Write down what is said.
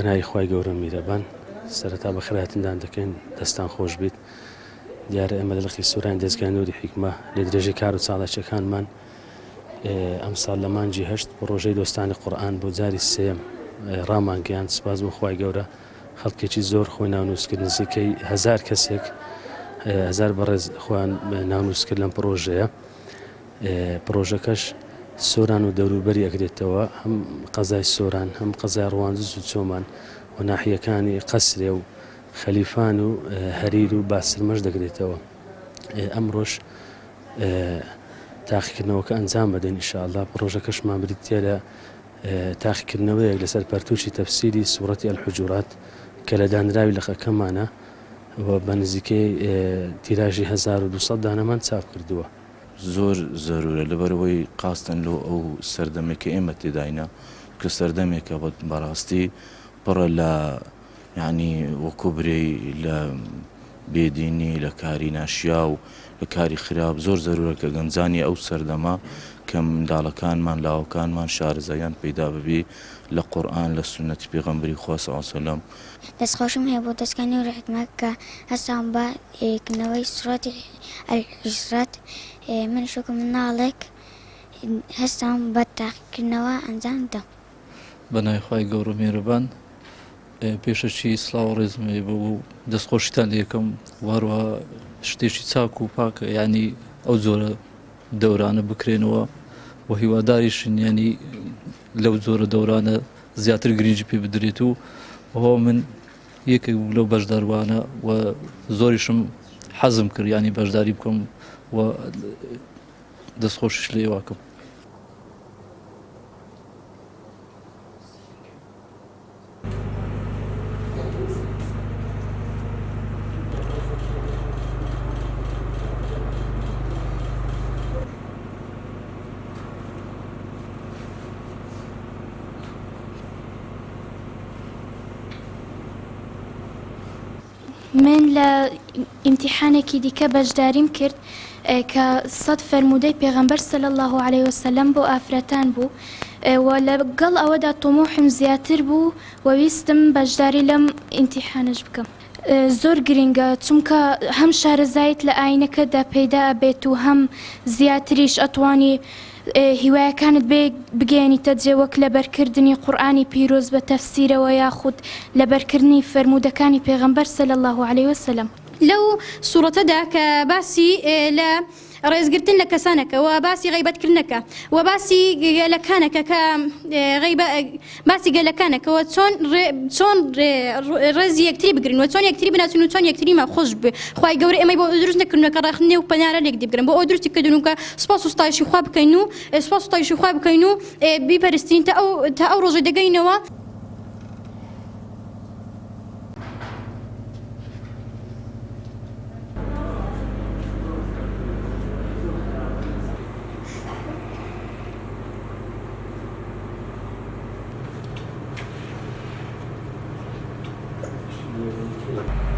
بەناوی خوای گەورە میرەبان سەرەتا بە خێراتندان دەکەین دەستان خۆش بیت دیارە ئێمە لە لەخی سوورانی دەستگانەوەری حیکمە لە درێژەی کار و چاڵاکیەکانمان ئەم ساڵ لە مانجی هەشت پڕۆژەی دۆستانی قورئان بۆ جاری سێم ڕامانگەیاند سپاس بۆ خوای گەورە خەڵکێکی زۆر خۆی ناونووسکرد نزیکەی 1000 کەسێک 1000 بەڕێز خۆیان ناونووسکرد لەم پرۆژەیە پرۆژەکەش سۆران و دەوروبەری ئەگرێتەوە هەم قەزای سۆران هەم قەزای ڕەواندز و چۆمان و ناحیەکانی قەسرێ و خەلیفان و هەریر و باسرمەش دەگرێتەوە ئەمڕۆژ تاقیکردنەوەکە ئەنجام بدەین ئینشاءالله پرۆژەکەشمان بریتە لە تاقیکردنەوەیەک لەسەر پەرتووشی تەفسیری سوورەتی الحجورات کە لە دانراوی لەخەکەمانە و بە نزیکەی تیراژی 1200 دانەمان چاپ کردووە زۆر زەرورە لەبەرەوەی قاستن لۆ ئەو سەردەمێکە ئێمە تێداینە کە سەردەمێکە بەڕاستی پڕە لە یعنی وەکو برێی لە بێدینی لە کاری ناشیا و لە کاری خراپ زۆر زەرورە کە گەنجانی ئەو سەردەما کە منداڵەکانمان لاوەکانمان شارەزایان پەیدا ببێ لە قورئان لە سونەتی پێغەمبەری خوا صلی الله علیه و سلم دەستخۆشم هەیە بۆ دەستگانەوەری حیکمە کە هەستان بە کردنەوەی سوورەتی الحجرات من شوکە مناڵێک هەستان بە تاقیکردنەوە ئەنجام دەم بەناوی خوای گەورە میهرەبان پێشەچی سڵاو و ڕێزمێ بۆ دەستخۆشیتان لێ یەکەم واروها شتێکی چاک و پاکە یعنی ئەو جۆرە دەورانە بکرێنەوە و هیواداریشن ینی لەو جۆرە دەورانە زیاتر گرنگی پێ بدرێت و هۆ من یەکێک لەو بەشداروانە و زۆریشم حەزم کرد ینی بەشداری بکەم و دەستخۆشیش لێ واکەم من لە ئیمتیحانێکی دیکە بەشداریم کرد کە سەد فەرموودەی پێغەمبەر صلی الله عليه وسلم بۆ ئافرەتان بوو و لەگەڵ ئەوەدا تۆمۆحم زیاتر بوو و ویستم بەشداری لەم ئیمتیحانەش بکەم زۆر گرنگە چونکە هەم شارەزایت لە ئاینەکەدا پەیدا ئەبێت و هەم زیاتریش ئەتوانی هیوایەکانت بگەێنیتە جێ وەک لەبەرکردنی قورئانی پیرۆز بە تەفسیرەوە یاخود لەبەرکردنی فەرموودەکانی پێغەمبەر صلی الله عليه وسلم لەو سوورەتەدا کە باسی لە ڕێزگرتن لە کەسانەکە و باسی غیبەتکردنەکە و باسی گەلەکانەکە کە باسی گەلەکانەکەەوە چۆن ڕێزی یەکتری بگرن و چۆن یەکتری بناسن و چۆن یەکتریمە خۆش بێ خوای گەورە ئێمەی بۆ دروست نەکردنەوە کە ڕاخنێ و پەنارە لێک دیبگرن بۆ ئەو درستی کردن کە سپاس و ستایشی خوا بکەین و سپاس و ستایشی خوا بکەین و بیپەرستین تا ئەو ڕۆژەی دەگەینەوە Thank you.